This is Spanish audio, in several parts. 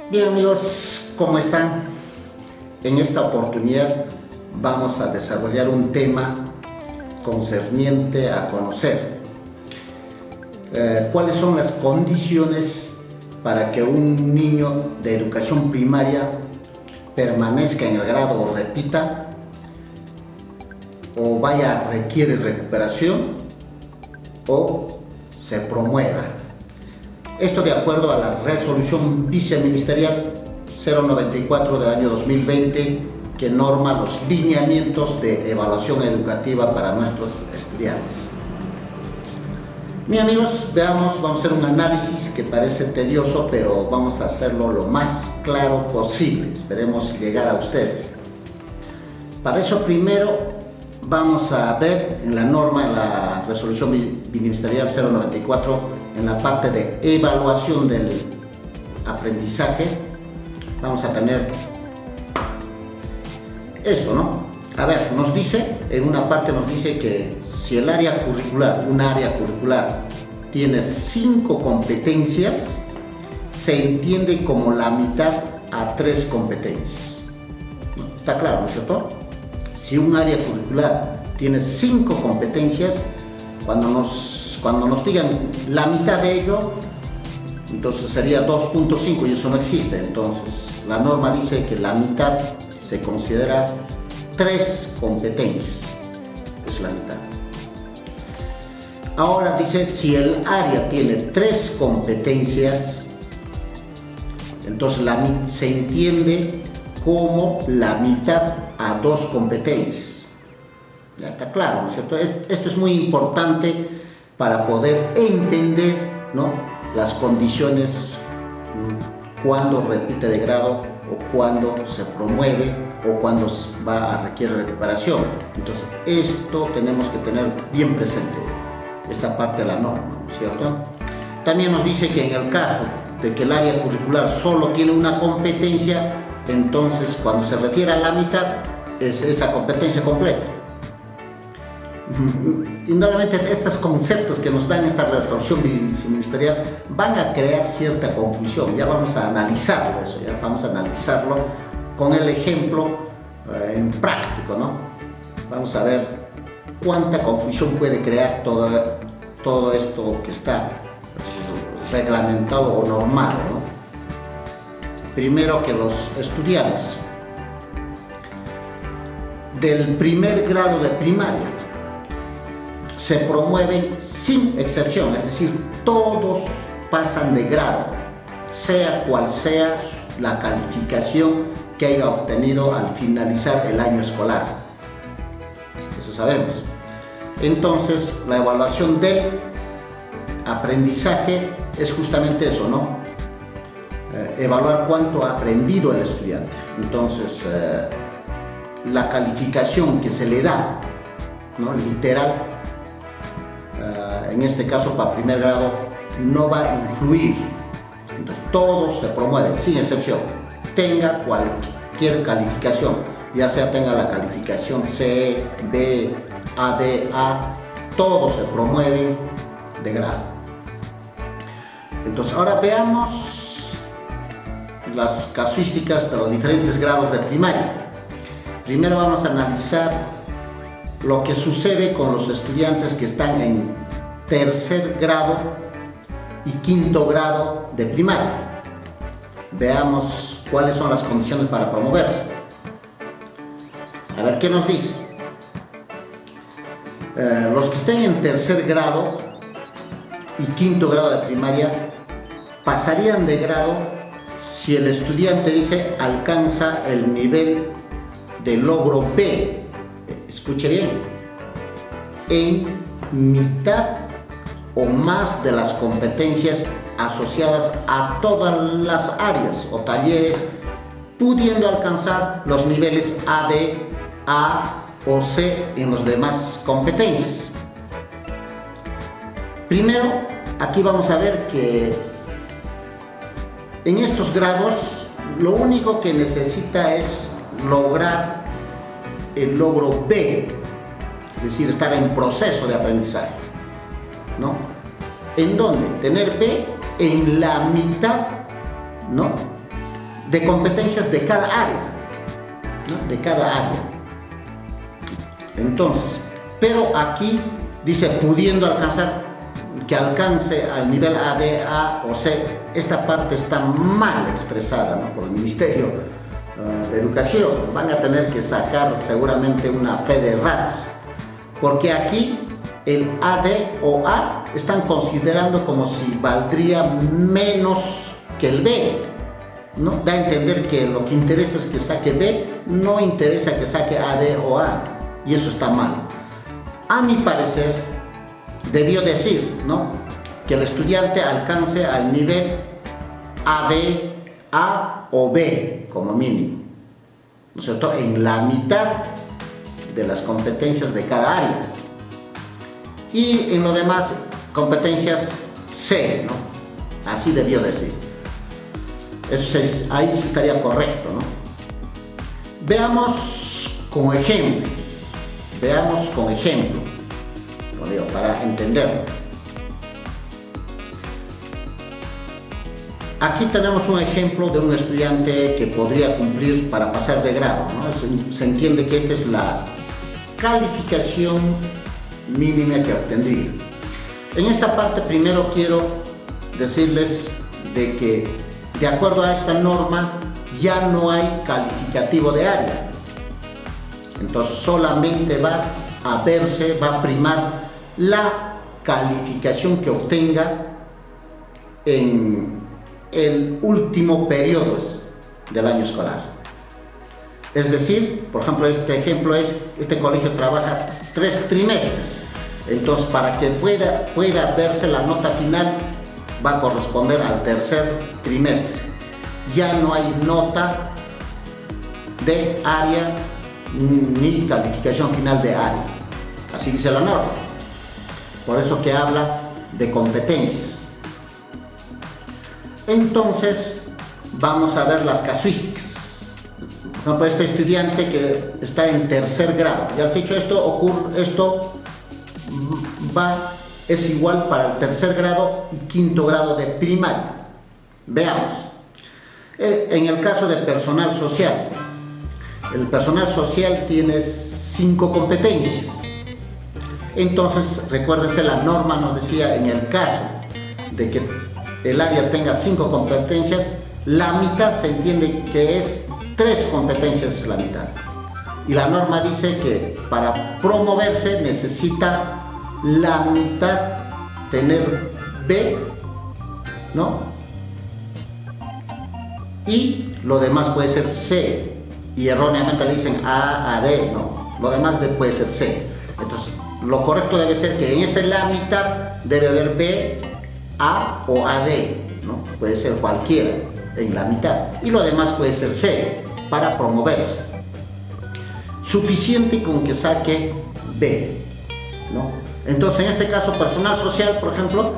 Bien amigos, ¿cómo están? En esta oportunidad vamos a desarrollar un tema concerniente a conocer cuáles son las condiciones para que un niño de educación primaria permanezca en el grado o repita o requiere recuperación o se promueva. Esto de acuerdo a la resolución viceministerial 094 del año 2020 que norma los lineamientos de evaluación educativa para nuestros estudiantes. Bien amigos, vamos a hacer un análisis que parece tedioso, pero vamos a hacerlo lo más claro posible. Esperemos llegar a ustedes. Para eso primero vamos a ver en la norma, en la resolución ministerial 094, en la parte de evaluación del aprendizaje, vamos a tener esto, ¿no? A ver, nos dice, en una parte nos dice que si el área curricular, un área curricular, tiene 5 competencias, se entiende como la mitad a 3 competencias. ¿Está claro, no es cierto? Si un área curricular tiene 5 competencias, cuando nos digan la mitad de ello, entonces sería 2.5 y eso no existe. Entonces la norma dice que la mitad se considera 3 competencias, es la mitad. Ahora dice, si el área tiene 3 competencias, entonces se entiende como la mitad a 2 competencias. Ya está claro, ¿no es cierto? Esto es muy importante para poder entender, ¿no?, las condiciones cuando repite de grado o cuando se promueve o cuando requiere recuperación. Entonces esto tenemos que tener bien presente, esta parte de la norma, ¿no es cierto? También nos dice que en el caso de que el área curricular solo tiene una competencia, entonces cuando se refiere a la mitad es esa competencia completa. Indudablemente estos conceptos que nos dan esta resolución viceministerial van a crear cierta confusión. Ya vamos a analizarlo eso, ya vamos a analizarlo con el ejemplo en práctico, ¿no? Vamos a ver cuánta confusión puede crear todo esto que está reglamentado o normado, ¿no? Primero, que los estudiantes del primer grado de primaria se promueven sin excepción, es decir, todos pasan de grado, sea cual sea la calificación que haya obtenido al finalizar el año escolar. Eso sabemos. Entonces, la evaluación del aprendizaje es justamente eso, ¿no? Evaluar cuánto ha aprendido el estudiante. Entonces, la calificación que se le da, ¿no?, literal, en este caso para primer grado, no va a influir. Entonces todos se promueven sin excepción, tenga cualquier calificación, ya sea tenga la calificación C, B, A, D, A, todos se promueven de grado. Entonces ahora veamos las casuísticas de los diferentes grados de primaria. Primero vamos a analizar lo que sucede con los estudiantes que están en tercer grado y quinto grado de primaria. Veamos cuáles son las condiciones para promoverse. A ver qué nos dice. Los que estén en tercer grado y quinto grado de primaria pasarían de grado si el estudiante, dice, alcanza el nivel de logro B. Escuche bien, en mitad o más de las competencias asociadas a todas las áreas o talleres, pudiendo alcanzar los niveles A, D, A o C en los demás competencias. Primero, aquí vamos a ver que en estos grados lo único que necesita es lograr el logro B, es decir, estar en proceso de aprendizaje, ¿no? ¿En dónde? Tener B en la mitad, ¿no?, de competencias de cada área, ¿no? De cada área. Entonces, pero aquí dice pudiendo alcanzar, que alcance al nivel AD, A o C. Esta parte está mal expresada, ¿no? Por el Ministerio de Educación. Van a tener que sacar seguramente una fe de rats, porque aquí el AD o A están considerando como si valdría menos que el B, ¿no? Da a entender que lo que interesa es que saque B, no interesa que saque AD o A, y eso está mal. A mi parecer, debió decir, ¿no?, que el estudiante alcance al nivel AD, A o B, como mínimo, ¿no es cierto?, en la mitad de las competencias de cada área. Y en lo demás, competencias C, ¿no? Así debió decir. Eso ahí sí estaría correcto, ¿no? Veamos con ejemplo. Veamos con ejemplo, para entenderlo. Aquí tenemos un ejemplo de un estudiante que podría cumplir para pasar de grado, ¿no? Se entiende que esta es la calificación mínima que obtendría. En esta parte primero quiero decirles de que de acuerdo a esta norma ya no hay calificativo de área. Entonces solamente va a primar la calificación que obtenga en el último periodo del año escolar. Es decir, por ejemplo, este ejemplo es, este colegio trabaja 3 trimestres. Entonces, para que pueda verse la nota final, va a corresponder al tercer trimestre. Ya no hay nota de área ni calificación final de área. Así dice la norma. Por eso que habla de competencias. Entonces, vamos a ver las casuísticas. Por ejemplo, este estudiante que está en tercer grado. Ya les he dicho, esto es igual para el tercer grado y quinto grado de primaria. Veamos. En el caso de personal social, el personal social tiene 5 competencias. Entonces, recuérdense, la norma nos decía, en el caso de que el área tenga 5 competencias, la mitad se entiende que es 3 competencias la mitad. Y la norma dice que para promoverse necesita la mitad tener B, ¿no? Y lo demás puede ser C. Y erróneamente le dicen A, D, ¿no? Lo demás puede ser C. Entonces, lo correcto debe ser que en la mitad debe haber B, A o AD, ¿no? Puede ser cualquiera en la mitad. Y lo demás puede ser C, para promoverse. Suficiente con que saque B, ¿no? Entonces, en este caso, personal social, por ejemplo,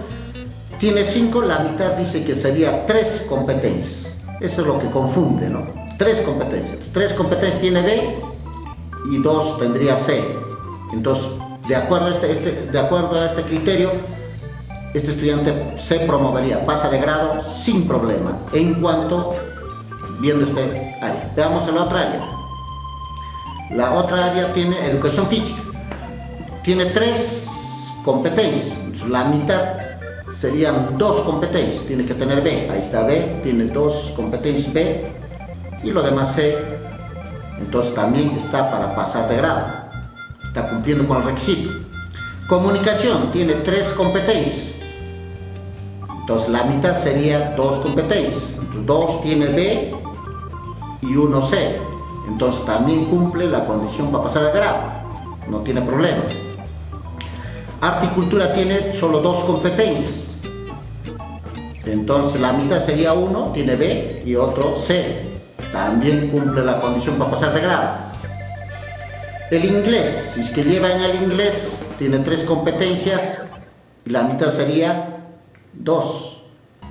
tiene 5, la mitad dice que sería 3 competencias. Eso es lo que confunde, ¿no? 3 competencias. 3 competencias tiene B y 2 tendría C. Entonces, de acuerdo a este criterio, este estudiante se promovería, pasa de grado sin problema, en cuanto viendo este área. Veamos la otra área. La otra área tiene educación física. Tiene 3 competencias. La mitad serían 2 competencias. Tiene que tener B. Ahí está B. Tiene 2 competencias B. Y lo demás C. Entonces también está para pasar de grado. Está cumpliendo con el requisito. Comunicación tiene 3 competencias. Entonces la mitad sería 2 competencias. Entonces, 2 tiene B y 1 C. Entonces también cumple la condición para pasar de grado. No tiene problema. Arte y cultura tiene solo 2 competencias. Entonces la mitad sería 1, tiene B y otro C. También cumple la condición para pasar de grado. El inglés, si es que lleva en el inglés, tiene 3 competencias y la mitad sería 2.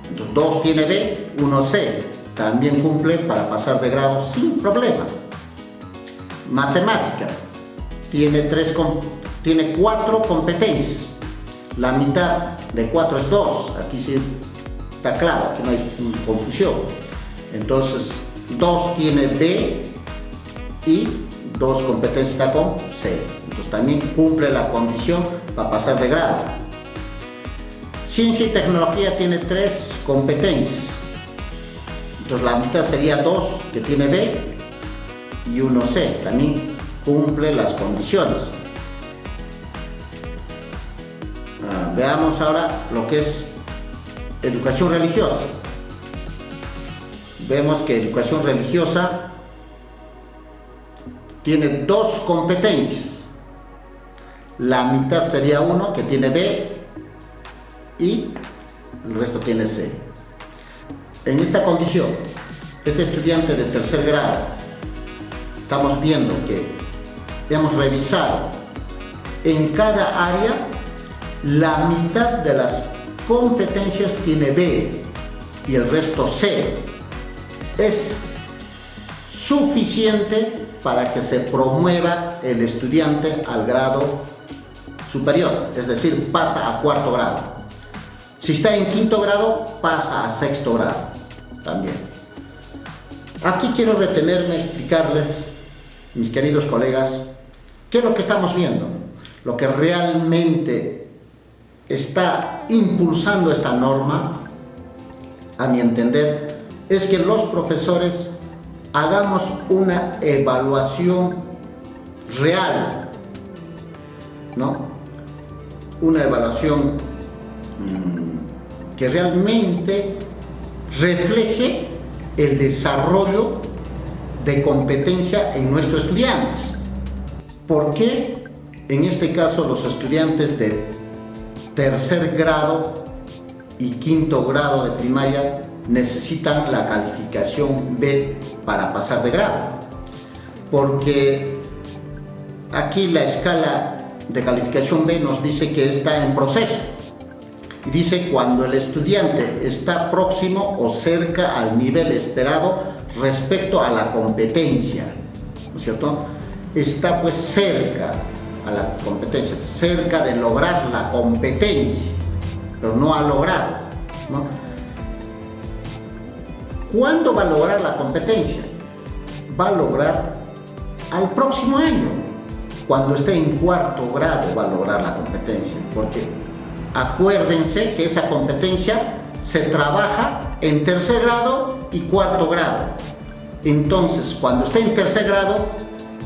Entonces 2 tiene B, 1 C. También cumple para pasar de grado sin problema. Matemática tiene 4 competencias. La mitad de 4 es 2. Aquí sí está claro, aquí no hay confusión. Entonces 2 tiene B y 2 competencias está con C. Entonces también cumple la condición para pasar de grado. Ciencia y tecnología tiene 3 competencias. Entonces la mitad sería 2 que tiene B y 1 C. También cumple las condiciones. Veamos ahora lo que es educación religiosa. Vemos que educación religiosa tiene 2 competencias. La mitad sería 1 que tiene B y el resto tiene C. En esta condición, este estudiante de tercer grado, estamos viendo que hemos revisado en cada área la mitad de las competencias tiene B y el resto C. Es suficiente para que se promueva el estudiante al grado superior, es decir, pasa a 4º grado. Si está en 5º grado, pasa a 6º grado también. Aquí quiero retenerme a explicarles, mis queridos colegas, qué es lo que estamos viendo. Lo que realmente está impulsando esta norma, a mi entender, es que los profesores hagamos una evaluación real, ¿no? Una evaluación que realmente refleje el desarrollo de competencia en nuestros estudiantes. ¿Por qué en este caso los estudiantes de tercer grado y 5º grado de primaria necesitan la calificación B para pasar de grado? Porque aquí la escala de calificación B nos dice que está en proceso. Y dice cuando el estudiante está próximo o cerca al nivel esperado respecto a la competencia, ¿no es cierto? Está pues cerca a la competencia, cerca de lograr la competencia, pero no ha logrado, ¿no? ¿Cuándo va a lograr la competencia? Va a lograr al próximo año, cuando esté en 4º grado va a lograr la competencia, porque acuérdense que esa competencia se trabaja en tercer grado y 4º grado. Entonces, cuando esté en tercer grado,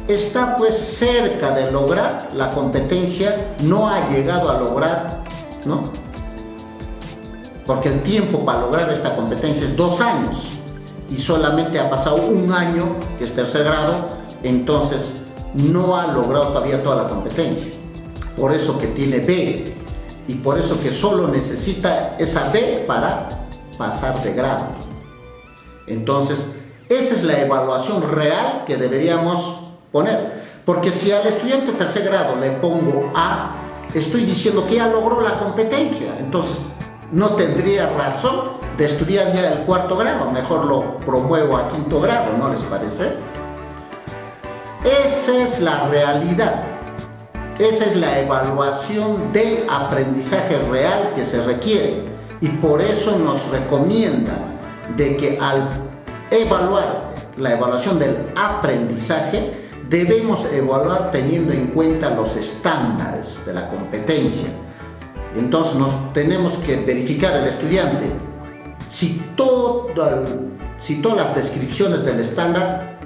está pues cerca de lograr la competencia, no ha llegado a lograr, ¿no? Porque el tiempo para lograr esta competencia es 2 años y solamente ha pasado 1 año, que es tercer grado, entonces no ha logrado todavía toda la competencia. Por eso que tiene B y por eso que solo necesita esa B para pasar de grado. Entonces, esa es la evaluación real que deberíamos poner. Porque si al estudiante de tercer grado le pongo A, estoy diciendo que ya logró la competencia. Entonces, no tendría razón de estudiar ya el 4º grado. Mejor lo promuevo a 5º grado, ¿no les parece? Esa es la realidad. Esa es la evaluación del aprendizaje real que se requiere. Y por eso nos recomiendan de que al evaluar la evaluación del aprendizaje, debemos evaluar teniendo en cuenta los estándares de la competencia. Entonces tenemos que verificar el estudiante si todas las descripciones del estándar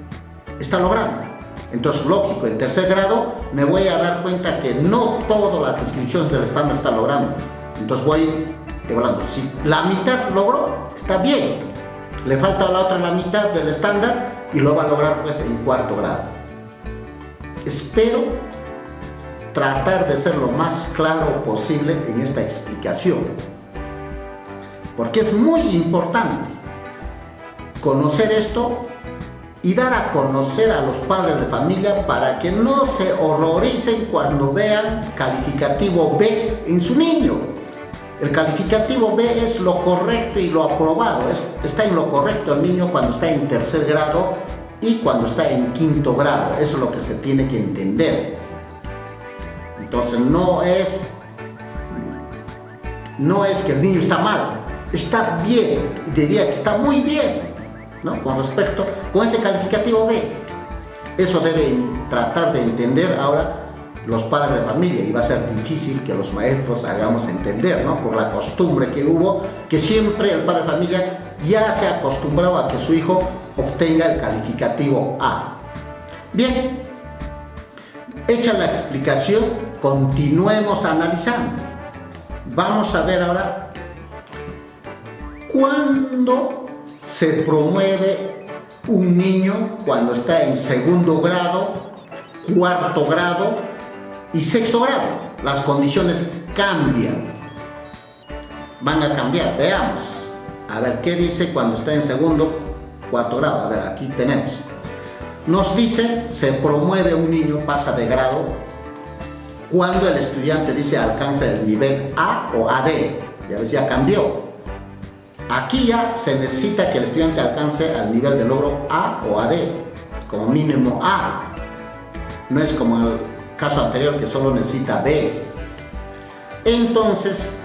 está logrando. Entonces, lógico, en tercer grado me voy a dar cuenta que no todas las descripciones del estándar están logrando. Entonces voy evaluando. Si la mitad logró, está bien. Le falta a la otra la mitad del estándar y lo va a lograr pues en 4º grado. Espero tratar de ser lo más claro posible en esta explicación, porque es muy importante conocer esto y dar a conocer a los padres de familia para que no se horroricen cuando vean calificativo B en su niño. El calificativo B es lo correcto y lo aprobado, está en lo correcto el niño cuando está en tercer grado y cuando está en 5º grado. Eso es lo que se tiene que entender. Entonces no es que el niño está mal, está bien, diría que está muy bien, ¿no? Con ese calificativo B. Eso deben tratar de entender ahora los padres de familia, y va a ser difícil que los maestros hagamos entender, ¿no? Por la costumbre que hubo, que siempre el padre de familia ya se ha acostumbrado a que su hijo obtenga el calificativo A. Bien, hecha la explicación, continuemos analizando. Vamos a ver ahora cuándo se promueve un niño cuando está en segundo grado, cuarto grado y sexto grado. Las condiciones cambian, van a cambiar. Veamos, a ver qué dice cuando está en segundo, cuarto grado. A ver, aquí tenemos. Nos dice, se promueve un niño, pasa de grado, cuando el estudiante dice alcanza el nivel A o AD. Ya ves, ya cambió. Aquí ya se necesita que el estudiante alcance al nivel de logro A o AD, como mínimo A. No es como el caso anterior que solo necesita B. Entonces,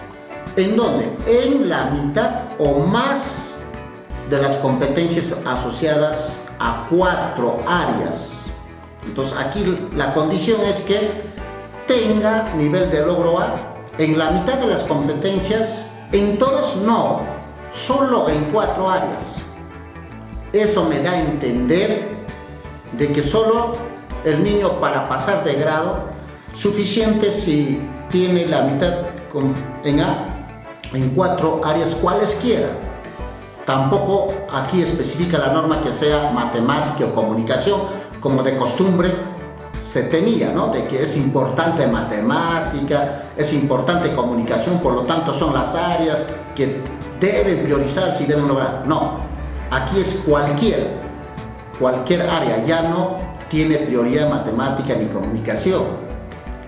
¿en dónde? En la mitad o más de las competencias asociadas a 4 áreas. Entonces, aquí la condición es que tenga nivel de logro A en la mitad de las competencias, en todas no, solo en 4 áreas. Eso me da a entender de que solo el niño, para pasar de grado, suficiente si tiene la mitad en A, en 4 áreas cualesquiera. Tampoco aquí especifica la norma que sea matemática o comunicación, como de costumbre se tenía, ¿no? De que es importante matemática, es importante comunicación, por lo tanto son las áreas que deben priorizarse y deben lograr. No, aquí es cualquier área, ya no tiene prioridad matemática ni comunicación.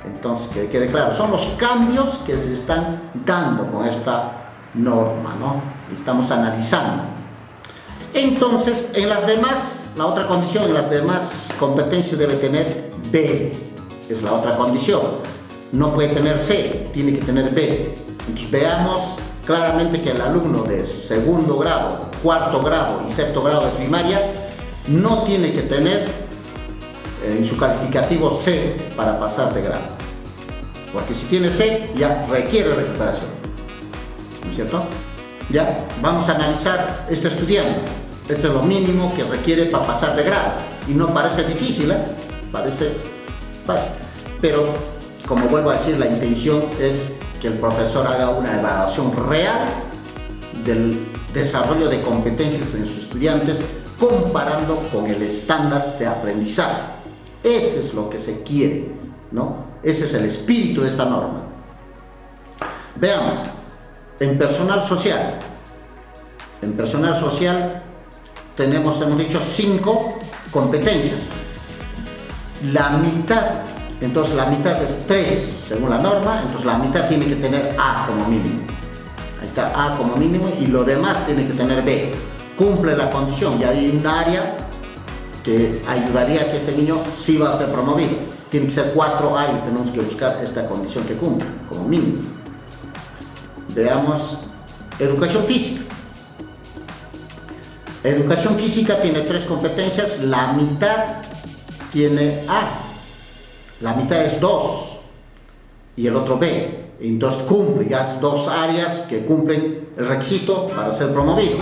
Entonces, que quede claro, son los cambios que se están dando con esta norma, ¿no? Y estamos analizando. Entonces, en las demás, la otra condición, en las demás competencias debe tener B, es la otra condición. No puede tener C, tiene que tener B. Entonces, veamos claramente que el alumno de segundo grado, cuarto grado y sexto grado de primaria no tiene que tener en su calificativo C para pasar de grado, porque si tiene C ya requiere recuperación, ¿no es cierto? Ya vamos a analizar este estudiante. Esto es lo mínimo que requiere para pasar de grado, y no parece difícil, parece fácil, pero como vuelvo a decir, la intención es que el profesor haga una evaluación real del desarrollo de competencias en sus estudiantes, comparando con el estándar de aprendizaje. Eso es lo que se quiere, ¿no? Ese es el espíritu de esta norma. Veamos, en personal social. En personal social tenemos, hemos dicho, 5 competencias. La mitad, entonces la mitad es 3 según la norma, entonces la mitad tiene que tener A como mínimo. Ahí está, A como mínimo, y lo demás tiene que tener B. Cumple la condición, y hay un área que ayudaría a que este niño sí va a ser promovido. Tiene que ser 4 áreas, tenemos que buscar esta condición que cumple, como mínimo. Veamos, educación física. Educación física tiene 3 competencias, la mitad tiene A, la mitad es 2 y el otro B. Entonces cumple, ya es 2 áreas que cumplen el requisito para ser promovido.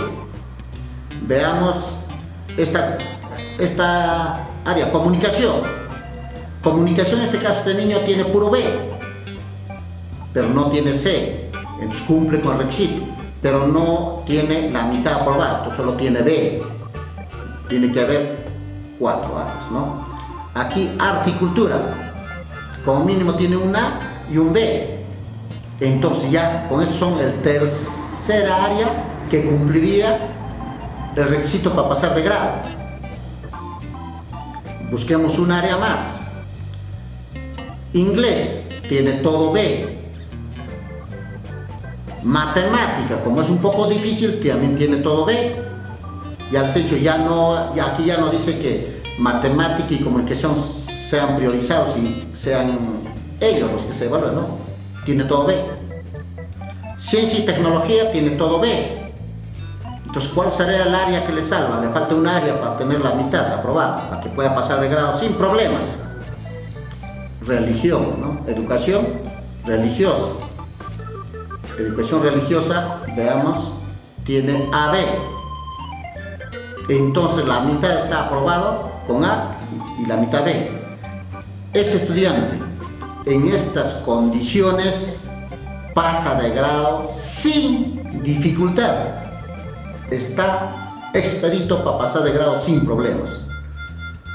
Veamos esta área, comunicación. Comunicación, en este caso, este niño tiene puro B, pero no tiene C, entonces cumple con el requisito, pero no tiene la mitad aprobada, entonces solo tiene B. Tiene que haber 4 áreas, ¿no? Aquí, arte y cultura, como mínimo tiene un A y un B. Entonces ya con eso son el tercera área que cumpliría el requisito para pasar de grado. Busquemos un área más. Inglés tiene todo B. Matemática, como es un poco difícil, también tiene todo B. Ya les he dicho, aquí ya no dice que matemática y comunicación sean priorizados y sean ellos los que se evalúan, ¿no? Tiene todo B. Ciencia y tecnología tiene todo B. Entonces, ¿cuál sería el área que le salva? Le falta un área para tener la mitad aprobada, para que pueda pasar de grado sin problemas. Religión, ¿no? Educación religiosa. Educación religiosa, veamos, tiene AB. Entonces, la mitad está aprobado con A y la mitad B. Este estudiante, en estas condiciones, pasa de grado sin dificultad. Está expedito para pasar de grado sin problemas.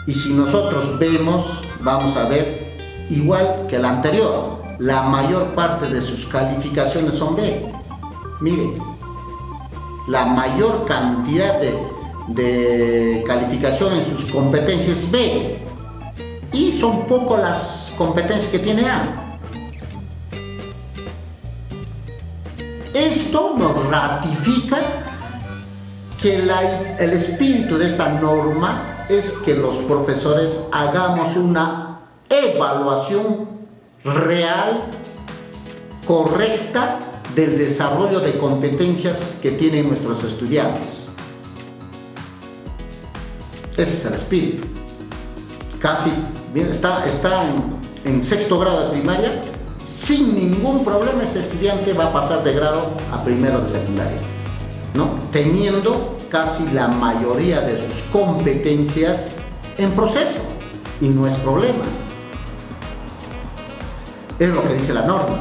Y si nosotros vemos, vamos a ver igual que el anterior, la mayor parte de sus calificaciones son B. Miren, la mayor cantidad de calificación en sus competencias es B. Y son poco las competencias que tiene A. Esto nos ratifica que el espíritu de esta norma es que los profesores hagamos una evaluación real, correcta, del desarrollo de competencias que tienen nuestros estudiantes. Ese es el espíritu. Casi, bien, está en sexto grado de primaria, sin ningún problema este estudiante va a pasar de grado a primero de secundaria, ¿no? Teniendo casi la mayoría de sus competencias en proceso, y no es problema. Es lo que dice la norma.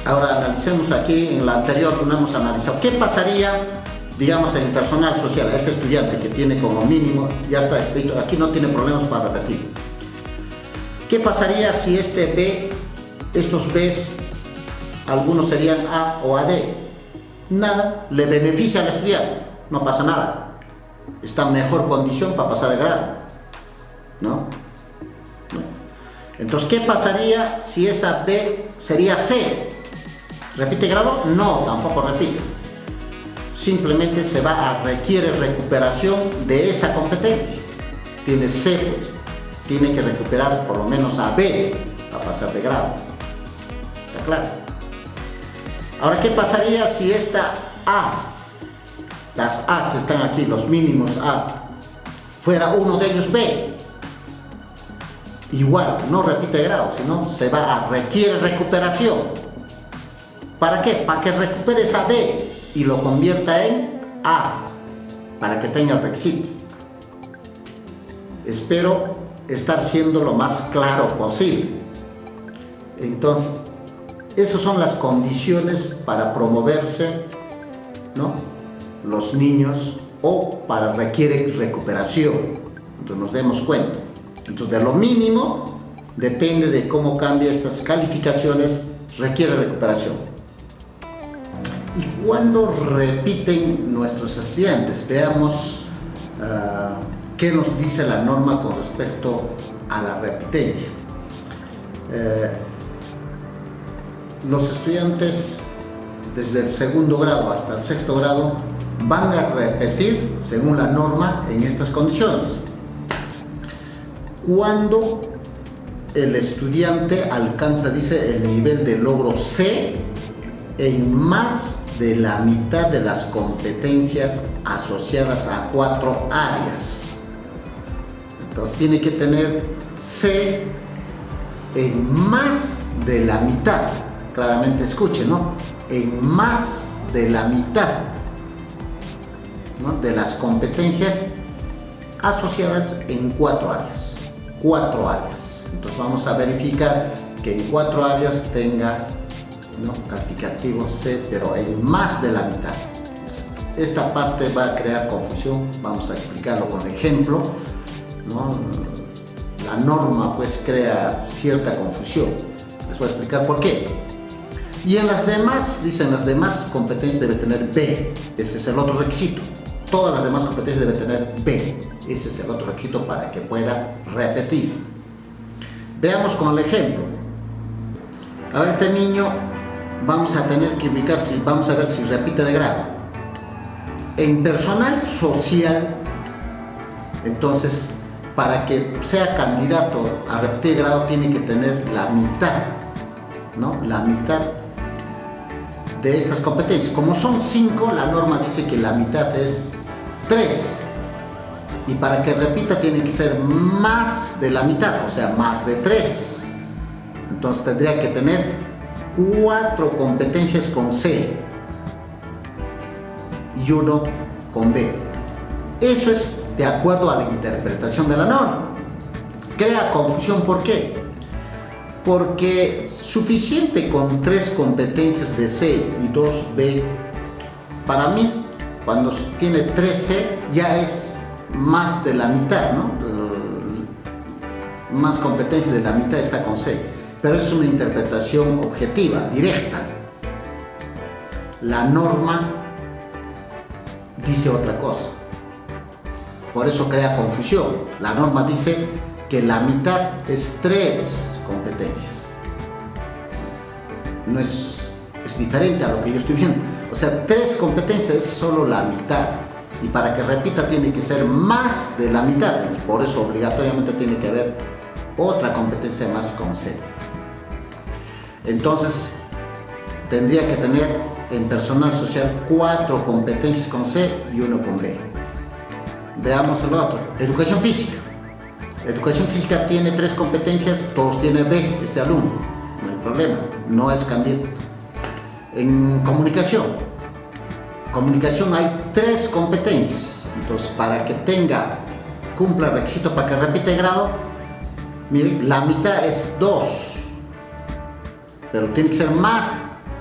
Ahora analicemos aquí, en la anterior no hemos analizado qué pasaría, digamos, en personal social, a este estudiante que tiene como mínimo, ya está escrito, aquí no tiene problemas para repetir. ¿Qué pasaría si este B, estos Bs, algunos serían A o AD? Nada, le beneficia al estudiante, no pasa nada. Está en mejor condición para pasar de grado, ¿no? Entonces, ¿qué pasaría si esa B sería C? ¿Repite grado? No, tampoco repite. Simplemente requiere recuperación de esa competencia. Tiene C, pues, tiene que recuperar por lo menos a B para pasar de grado. ¿Está claro? Ahora, ¿qué pasaría si esta A, las A que están aquí, los mínimos A, fuera uno de ellos B? Igual, no repite grado, sino requiere recuperación. ¿Para qué? Para que recupere esa B y lo convierta en A, para que tenga el requisito. Espero estar siendo lo más claro posible. Entonces, esas son las condiciones para promoverse, ¿no?, los niños, o para requiere recuperación. Entonces nos demos cuenta. Entonces, de lo mínimo, depende de cómo cambia estas calificaciones, requiere recuperación. ¿Y cuándo repiten nuestros estudiantes? Veamos qué nos dice la norma con respecto a la repitencia. Los estudiantes desde el segundo grado hasta el sexto grado van a repetir, según la norma, en estas condiciones. Cuando el estudiante alcanza, dice, el nivel de logro C en más de la mitad de las competencias asociadas a 4 áreas. Entonces tiene que tener C en más de la mitad. Claramente escuchen, ¿no? En más de la mitad, ¿no?, de las competencias asociadas en 4 áreas. 4 áreas. Entonces vamos a verificar que en 4 áreas tenga, ¿no?, calificativo C, pero en más de la mitad. Esta parte va a crear confusión, vamos a explicarlo con ejemplo, ¿no? La norma pues crea cierta confusión. Les voy a explicar por qué. Y en las demás, dicen, las demás competencias debe tener B. Ese es el otro requisito. Todas las demás competencias deben tener B. Ese es el otro requisito para que pueda repetir. Veamos con el ejemplo. A ver, este niño vamos a tener que ubicar, vamos a ver si repite de grado. En personal social, entonces, para que sea candidato a repetir de grado tiene que tener la mitad, ¿no?, la mitad de estas competencias. Como son 5, la norma dice que la mitad es 3. Y para que repita tiene que ser más de la mitad, o sea, más de 3. Entonces tendría que tener 4 competencias con C y 1 con B. Eso es de acuerdo a la interpretación de la norma. Crea confusión, ¿por qué? Porque suficiente con 3 competencias de C y 2 B, para mí, cuando tiene 3C ya es más de la mitad, ¿no? Más competencia de la mitad está con C, pero es una interpretación objetiva, directa. La norma dice otra cosa, por eso crea confusión. La norma dice que la mitad es 3 competencias. No es diferente a lo que yo estoy viendo. O sea, 3 competencias es solo la mitad. Y para que repita tiene que ser más de la mitad. Por eso obligatoriamente tiene que haber otra competencia más con C. Entonces, tendría que tener en personal social 4 competencias con C y 1 con B. Veamos el otro. Educación física. Educación física tiene 3 competencias, todos tiene B, este alumno. No hay problema, no es candidato. En comunicación. Comunicación hay 3 competencias. Entonces, para que cumpla el requisito para que repita el grado, miren, la mitad es 2. Pero tiene que ser más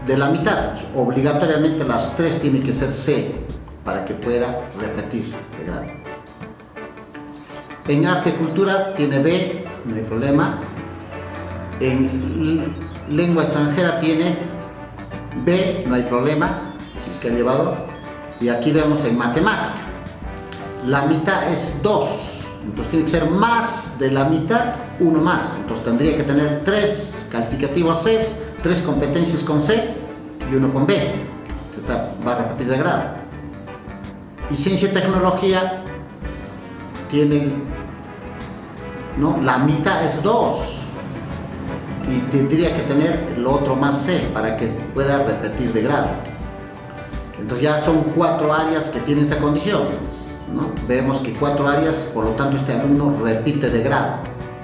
de la mitad. Obligatoriamente las 3 tienen que ser C para que pueda repetir el grado. En arte y cultura tiene B, no hay problema. En lengua extranjera tiene B, no hay problema, si es que ha llevado. Y aquí vemos en matemática. La mitad es 2, entonces tiene que ser más de la mitad, 1 más. Entonces tendría que tener 3 calificativos C, 3 competencias con C y 1 con B. Va a repetir de grado. Y ciencia y tecnología tienen, ¿no? La mitad es 2 y tendría que tener el otro más C para que pueda repetir de grado. Entonces ya son 4 áreas que tienen esa condición, ¿no? Vemos que 4 áreas, por lo tanto este alumno repite de grado.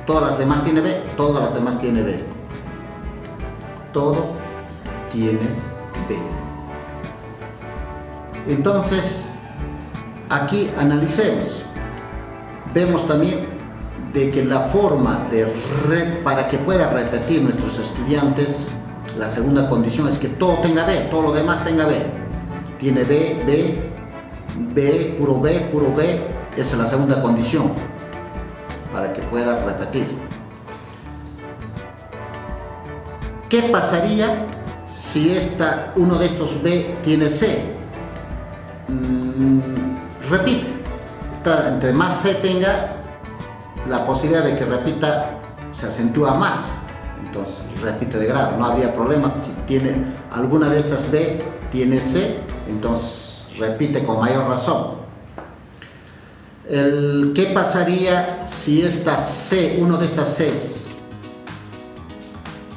Todas las demás tiene B, todas las demás tiene B. Todo tiene B. Entonces, aquí analicemos. Vemos también de que la forma para que pueda repetir nuestros estudiantes, la segunda condición es que todo tenga B, todo lo demás tenga B. Tiene B, B, B, puro B, esa es la segunda condición para que pueda repetir. ¿Qué pasaría si uno de estos B tiene C? Repite. Entre más C tenga, la posibilidad de que repita se acentúa más. Entonces repite de grado, no habría problema. Si tiene alguna de estas B, tiene C, entonces repite con mayor razón. ¿Qué pasaría si uno de estas Cs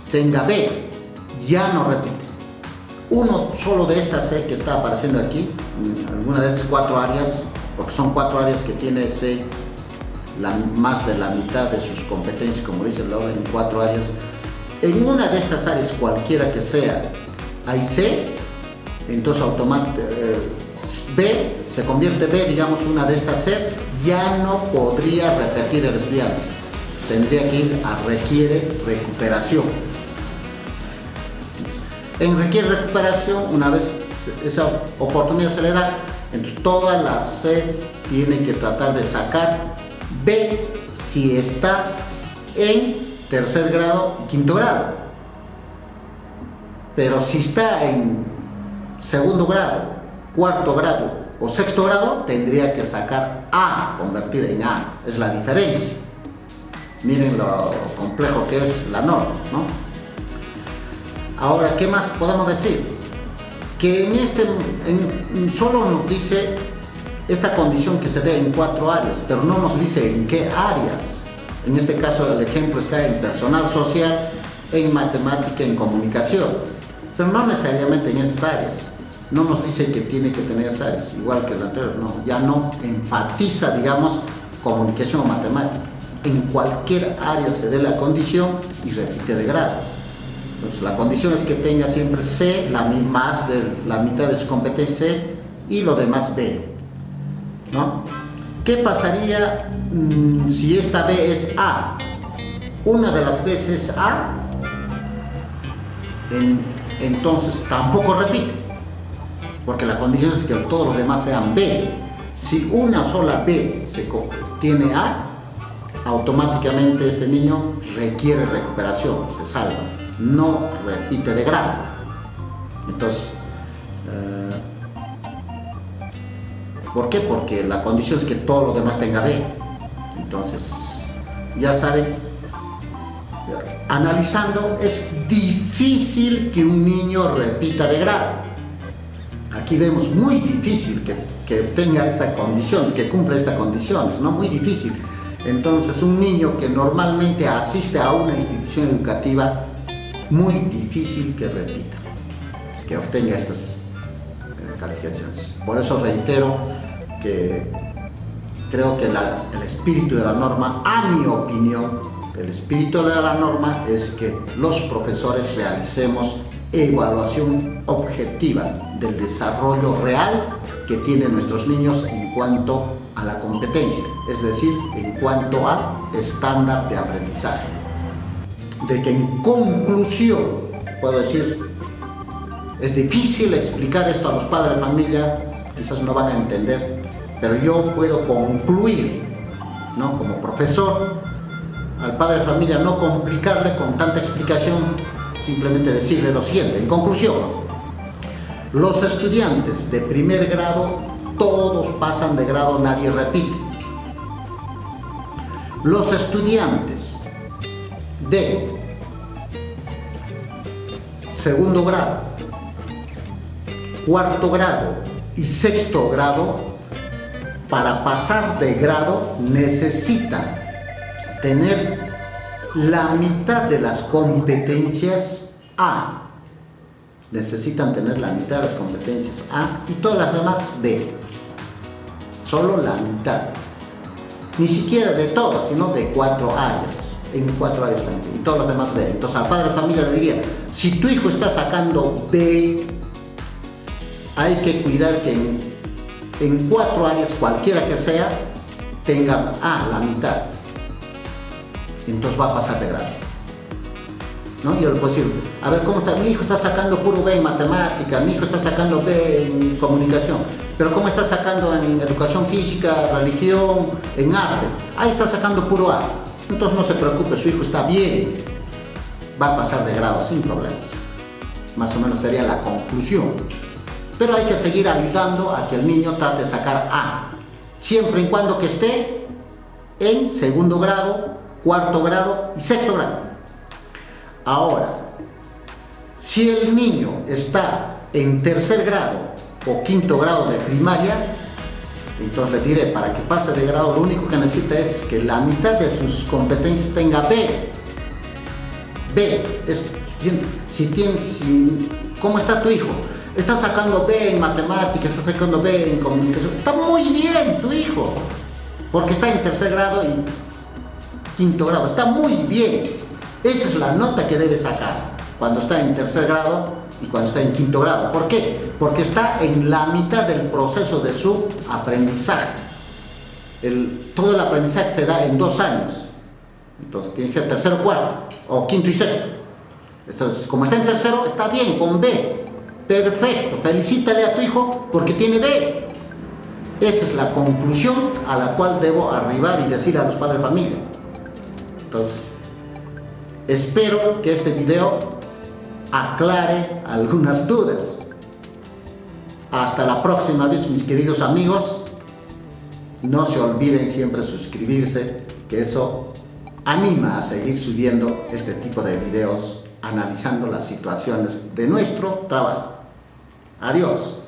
tenga B? Ya no repite. Uno solo de estas C que está apareciendo aquí, alguna de estas 4 áreas, porque son 4 áreas que tiene C, más de la mitad de sus competencias, como dice la orden, en 4 áreas. En una de estas áreas, cualquiera que sea, hay C, entonces B se convierte B, digamos una de estas C, ya no podría repetir el estudiante. Tendría que ir a requiere recuperación. En requiere recuperación, una vez esa oportunidad se le da, entonces todas las Cs tienen que tratar de sacar B si está en 3er grado y 5º grado. Pero si está en 2º grado, 4º grado o 6º grado, tendría que sacar A, convertir en A. Es la diferencia. Miren lo complejo que es la norma, ¿no? Ahora, ¿qué más podemos decir? Que solo nos dice esta condición que se dé en 4 áreas, pero no nos dice en qué áreas. En este caso el ejemplo está en personal social, en matemática, en comunicación. pero no necesariamente en esas áreas. No nos dice que tiene que tener esas áreas, igual que el anterior, no, ya no enfatiza, digamos, comunicación o matemática. En cualquier área se dé la condición y repite de grado. Entonces, la condición es que tenga siempre C, más de la mitad de su competencia C, y lo demás B, ¿no? ¿Qué pasaría si esta B es A? Una de las veces A, entonces tampoco repite, porque la condición es que todos los demás sean B. Si una sola B tiene A, automáticamente este niño requiere recuperación, se salva, no repite de grado. Entonces, ¿por qué? Porque la condición es que todo lo demás tenga B. Entonces, ya saben, analizando, es difícil que un niño repita de grado. Aquí vemos muy difícil que tenga estas condiciones, que cumpla estas condiciones, ¿no? Muy difícil. Entonces, un niño que normalmente asiste a una institución educativa, muy difícil que repita, que obtenga estas calificaciones. Por eso reitero que creo que el espíritu de la norma, a mi opinión, el espíritu de la norma es que los profesores realicemos evaluación objetiva del desarrollo real que tienen nuestros niños en cuanto a la competencia, es decir, en cuanto al estándar de aprendizaje. De que en conclusión, puedo decir, es difícil explicar esto a los padres de familia, quizás no van a entender, pero yo puedo concluir, ¿no? Como profesor, al padre de familia no complicarle con tanta explicación, simplemente decirle lo siguiente. En conclusión, los estudiantes de primer grado, todos pasan de grado, nadie repite. Los estudiantes de segundo grado, cuarto grado y sexto grado, para pasar de grado necesitan tener la mitad de las competencias A. Necesitan tener la mitad de las competencias A y todas las demás B. Solo la mitad. Ni siquiera de todas, sino de 4 áreas. En 4 áreas y todas las demás B. Entonces al padre de familia le diría, si tu hijo está sacando B, hay que cuidar que en 4 áreas, cualquiera que sea, tenga A, la mitad. Entonces va a pasar de grado, ¿no? Yo le puedo decir, a ver, ¿cómo está? Mi hijo está sacando puro B en matemática, mi hijo está sacando B en comunicación, pero ¿cómo está sacando en educación física, religión, en arte? Ahí está sacando puro A. Entonces no se preocupe, su hijo está bien, va a pasar de grado sin problemas. Más o menos sería la conclusión. Pero hay que seguir ayudando a que el niño trate de sacar A, siempre y cuando que esté en segundo grado, cuarto grado y sexto grado. Ahora, si el niño está en tercer grado o quinto grado de primaria, entonces le diré, para que pase de grado, lo único que necesita es que la mitad de sus competencias tenga B. B es suficiente. ¿Cómo está tu hijo? Está sacando B en matemáticas, está sacando B en comunicación. Está muy bien tu hijo, porque está en tercer grado y quinto grado. Está muy bien. Esa es la nota que debe sacar cuando está en tercer grado y cuando está en quinto grado. ¿Por qué? Porque está en la mitad del proceso de su aprendizaje. Todo el aprendizaje se da en 2 años. Entonces tiene que ser tercero, cuarto, o quinto y sexto. Entonces, como está en tercero, está bien, con B. Perfecto, felicítale a tu hijo porque tiene B. Esa es la conclusión a la cual debo arribar y decir a los padres de familia. Entonces, espero que este video aclare algunas dudas. Hasta la próxima vez, mis queridos amigos. No se olviden siempre suscribirse, que eso anima a seguir subiendo este tipo de videos analizando las situaciones de nuestro trabajo. Adiós.